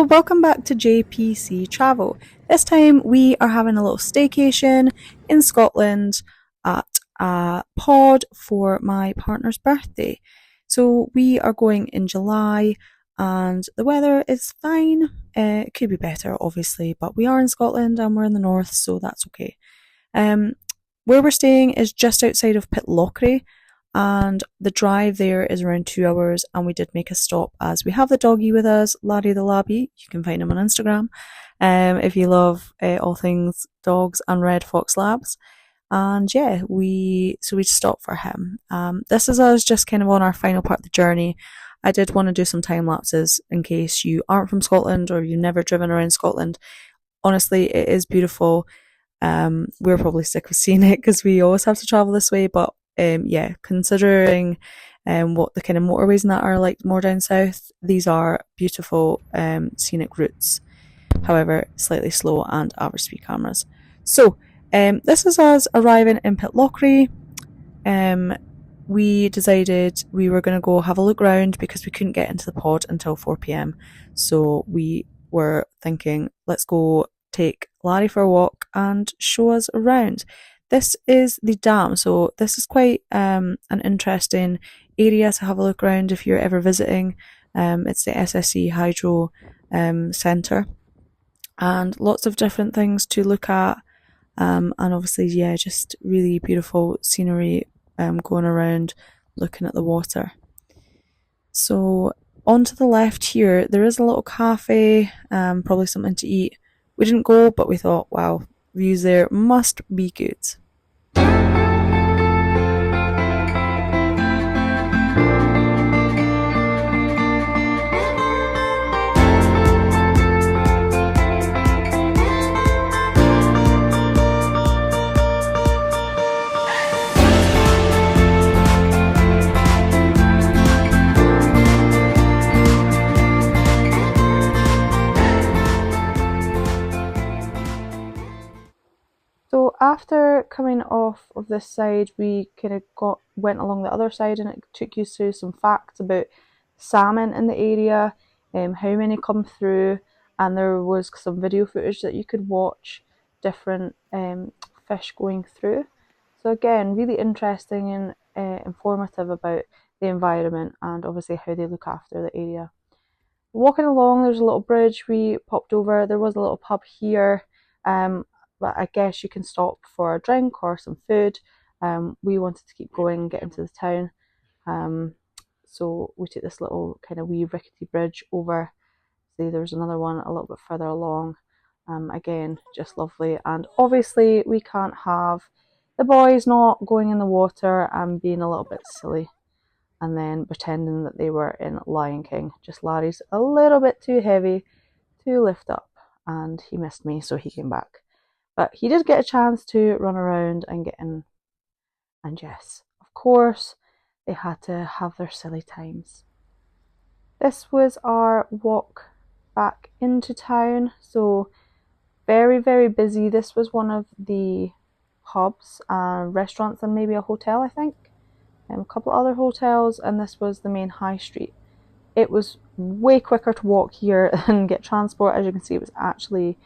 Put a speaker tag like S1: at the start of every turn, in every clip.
S1: So welcome back to JPC Travel. This time we are having a little staycation in Scotland at a pod for my partner's birthday. So we are going in July and the weather is fine. It could be better obviously, but we are in Scotland and we're in the north, so that's okay. Where we're staying is just outside of Pitlochry, and the drive there is around 2 hours, and we did make a stop as we have the doggy with us, Larry the Labby. You can find him on Instagram if you love all things dogs and red fox labs. And yeah, we stopped for him. This is us just kind of on our final part of the journey. I did want to do some time lapses in case you aren't from Scotland or you've never driven around Scotland. Honestly, it is beautiful. We're probably sick of seeing it because we always have to travel this way, but yeah, considering what the kind of motorways and that are like more down south, these are beautiful scenic routes. However, slightly slow and average speed cameras. So this is us arriving in Pitlochry. We decided we were going to go have a look around because we couldn't get into the pod until 4 p.m. So we were thinking, let's go take Larry for a walk and show us around. This is the dam, so this is quite an interesting area to have a look around if you're ever visiting. It's the SSE Hydro Centre, and lots of different things to look at, and obviously, yeah, just really beautiful scenery going around looking at the water. So on to the left here, there is a little cafe, probably something to eat. We didn't go, but we thought, wow, views there must be good. So after coming off of this side, we kind of went along the other side, and it took you through some facts about salmon in the area, how many come through, and there was some video footage that you could watch different fish going through. So again, really interesting and informative about the environment and obviously how they look after the area. Walking along, there's a little bridge we popped over. There was a little pub here. But I guess you can stop for a drink or some food. We wanted to keep going and get into the town. So we took this little kind of wee rickety bridge over. See, there's another one a little bit further along. Again, just lovely. And obviously we can't have the boys not going in the water and being a little bit silly and then pretending that they were in Lion King. Just Larry's a little bit too heavy to lift up, and he missed me, so he came back. But he did get a chance to run around and get in. And yes, of course, they had to have their silly times. This was our walk back into town. So very, very busy. This was one of the pubs and restaurants and maybe a hotel, I think. A couple of other hotels, and this was the main high street. It was way quicker to walk here than get transport. As you can see, it was actually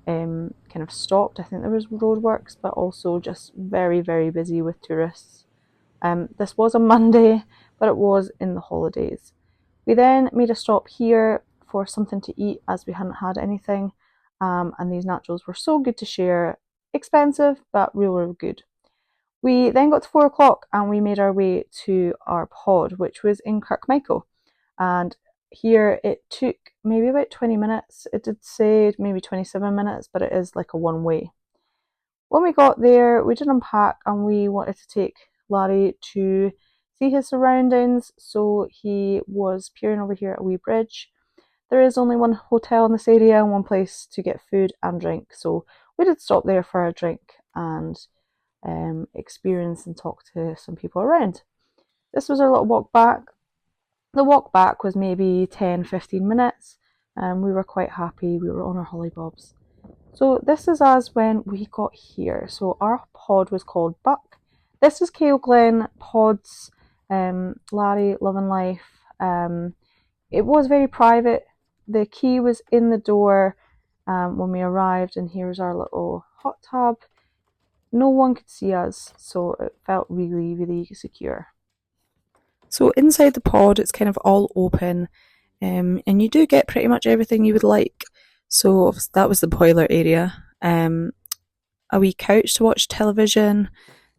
S1: kind of stopped. I think there was roadworks, but also just very, very busy with tourists. This was a Monday, but it was in the holidays. We then made a stop here for something to eat as we hadn't had anything, and these nachos were so good to share. Expensive, but real good. We then got to 4 o'clock and we made our way to our pod, which was in Kirkmichael. And here it took maybe about 20 minutes. It did say maybe 27 minutes, but it is like a one-way. When we got there, we did unpack and we wanted to take Larry to see his surroundings. So he was peering over here at a wee bridge. There is only one hotel in this area and one place to get food and drink. So we did stop there for a drink and experience and talk to some people around. This was our little walk back. The walk back was maybe 10-15 minutes, and we were quite happy. We were on our hollybobs. So this is us when we got here. So our pod was called Buck. This is kaoglen pods, Larry, Love and Life. It was very private. the key was in the door when we arrived, and here's our little hot tub. No one could see us, so it felt really, really secure. So inside the pod, it's kind of all open, and you do get pretty much everything you would like. So that was the boiler area. A wee couch to watch television,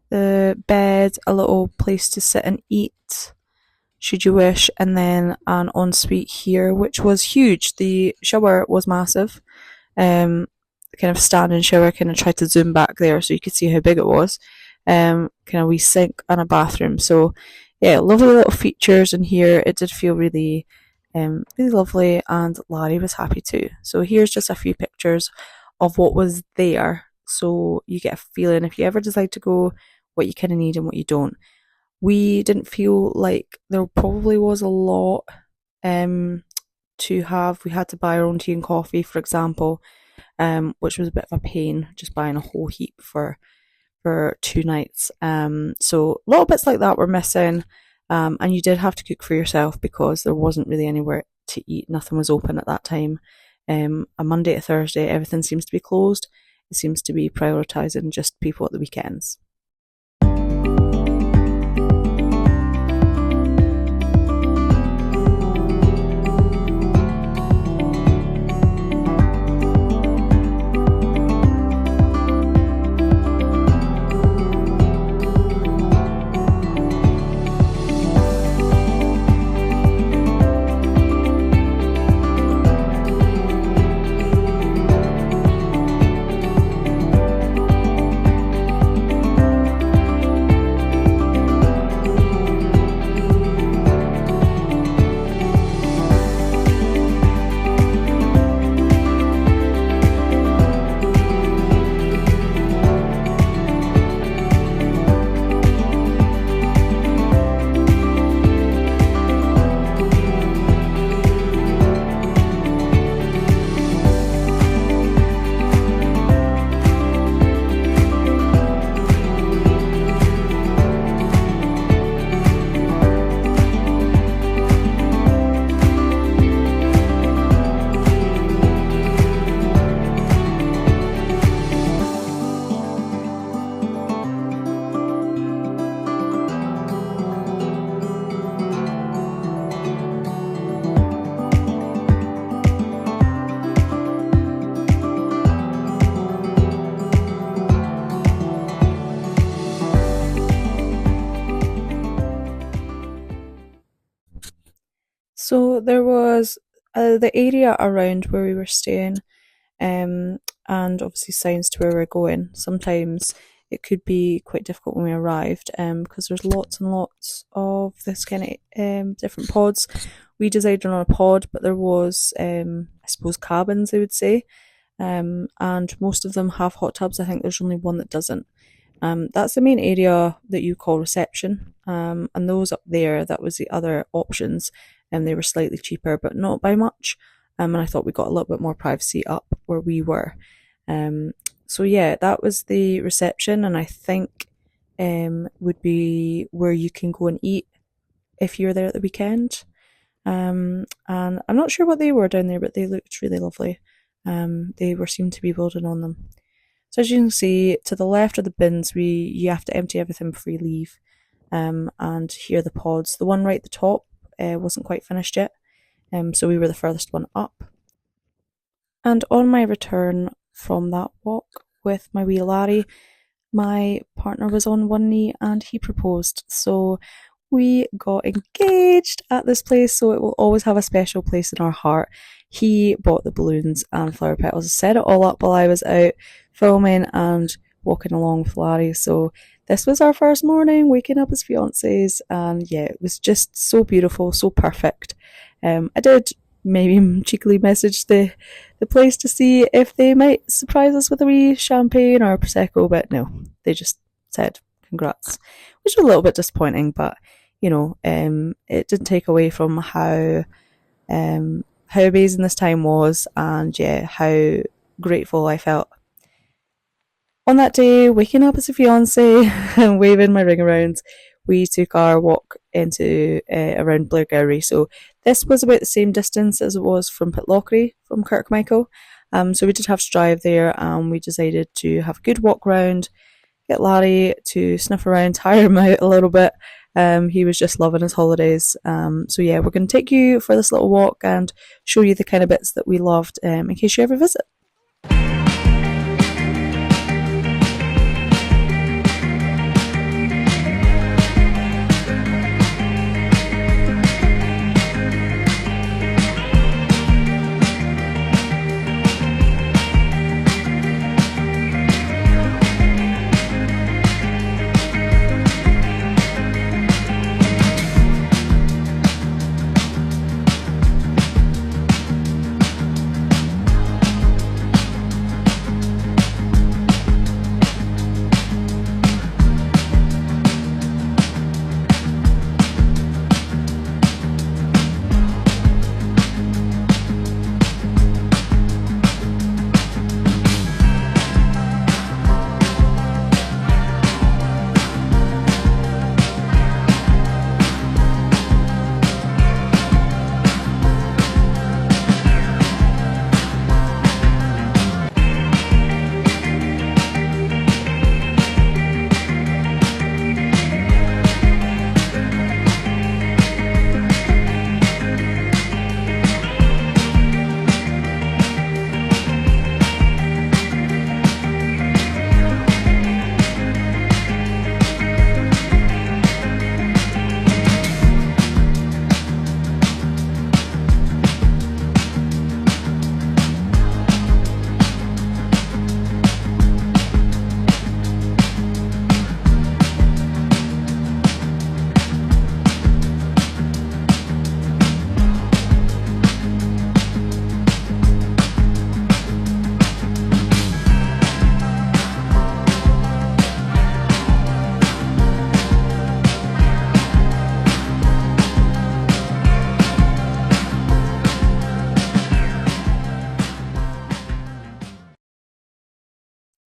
S1: the bed, a little place to sit and eat, should you wish, and then an ensuite here, which was huge. The shower was massive. Kind of standing shower, kind of tried to zoom back there so you could see how big it was. Kind of wee sink and a bathroom. So yeah, lovely little features in here. It did feel really, really lovely, and Larry was happy too. So here's just a few pictures of what was there, so you get a feeling if you ever decide to go, what you kind of need and what you don't. We didn't feel like there probably was a lot to have. We had to buy our own tea and coffee, for example, which was a bit of a pain, just buying a whole heap for 2 nights. So little bits like that were missing, and you did have to cook for yourself because there wasn't really anywhere to eat. Nothing was open at that time. A Monday to Thursday, everything seems to be closed. It seems to be prioritising just people at the weekends. So there was the area around where we were staying, and obviously signs to where we're going. Sometimes it could be quite difficult when we arrived, because there's lots and lots of this kind of different pods. We decided on a pod, but there was, I suppose, cabins, I would say, and most of them have hot tubs. I think there's only one that doesn't. That's the main area that you call reception, and those up there, that was the other options, and they were slightly cheaper, but not by much. And I thought we got a little bit more privacy up where we were. So yeah, that was the reception, and I think would be where you can go and eat if you're there at the weekend. And I'm not sure what they were down there, but they looked really lovely. They seemed to be building on them. So as you can see, to the left of the bins, you have to empty everything before you leave. And here are the pods. The one right at the top wasn't quite finished yet, so we were the furthest one up. And on my return from that walk with my wee Larry, my partner was on one knee and he proposed. So we got engaged at this place, so it will always have a special place in our heart. He bought the balloons and flower petals, set it all up while I was out filming and walking along with Larry. So this was our first morning waking up as fiancés, and yeah, it was just so beautiful, so perfect. I did maybe cheekily message the place to see if they might surprise us with a wee champagne or a prosecco, but no, they just said congrats, which was a little bit disappointing, but you know, it didn't take away from how amazing this time was, and yeah, how grateful I felt on that day, waking up as a fiance and waving my ring around. We took our walk into around Blairgowrie. So This was about the same distance as it was from Pitlochry from Kirkmichael, so we did have to drive there, and we decided to have a good walk round, get Larry to sniff around, tire him out a little bit. He was just loving his holidays. So yeah, we're going to take you for this little walk and show you the kind of bits that we loved in case you ever visit.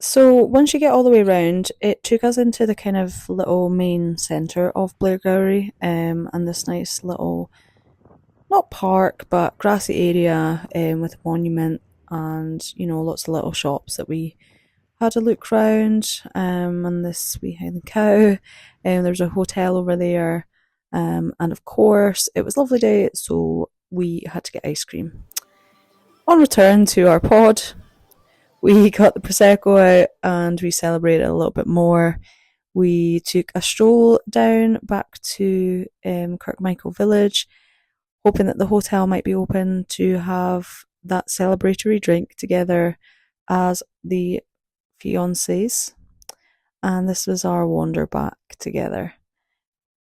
S1: So once you get all the way around, it took us into the kind of little main centre of Blairgowrie, and this nice little, not park, but grassy area with a monument and, you know, lots of little shops that we had a look round, and this wee Highland cow, there's a hotel over there, and of course it was a lovely day, so we had to get ice cream. On return to our pod, we got the Prosecco out and we celebrated a little bit more. We took a stroll down back to Kirkmichael Village, hoping that the hotel might be open to have that celebratory drink together as the fiancés. And this was our wander back together.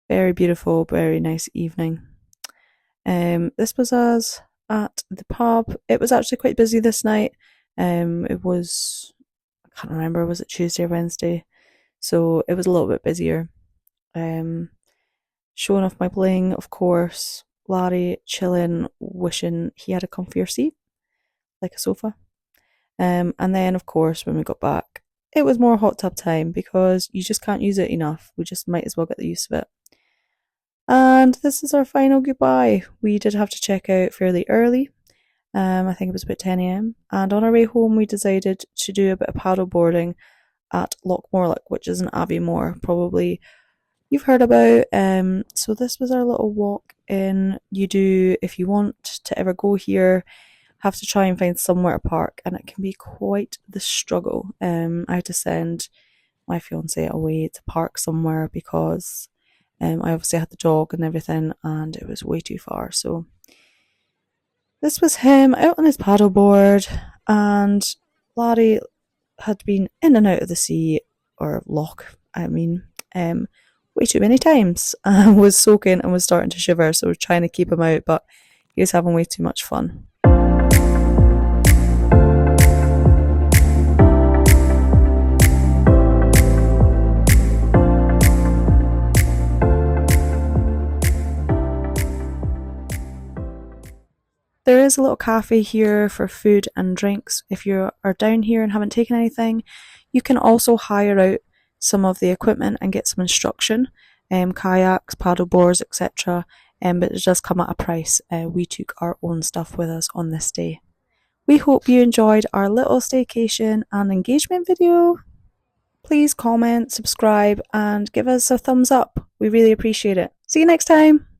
S1: Very beautiful, very nice evening. This was us at the pub. It was actually quite busy this night. It was, I can't remember, was it Tuesday or Wednesday? So it was a little bit busier. Showing off my bling, of course. Larry chilling, wishing he had a comfier seat, like a sofa. And then, of course, when we got back, it was more hot tub time because you just can't use it enough. We just might as well get the use of it. And this is our final goodbye. We did have to check out fairly early. I think it was about 10 a.m. And on our way home, we decided to do a bit of paddle boarding at Loch Morlich, which is in Aviemore, probably you've heard about. So this was our little walk in. You do, if you want to ever go here, have to try and find somewhere to park, and it can be quite the struggle. I had to send my fiance away to park somewhere because I obviously had the dog and everything, and it was way too far. So this was him out on his paddleboard, and Larry had been in and out of the sea, or loch, I mean, way too many times, and was soaking and was starting to shiver, so we're trying to keep him out, but he was having way too much fun. There is a little cafe here for food and drinks. If you are down here and haven't taken anything, you can also hire out some of the equipment and get some instruction, kayaks, paddle boards, etc. but it does come at a price. We took our own stuff with us on this day. We hope you enjoyed our little staycation and engagement video. Please comment, subscribe, and give us a thumbs up. We really appreciate it. See you next time.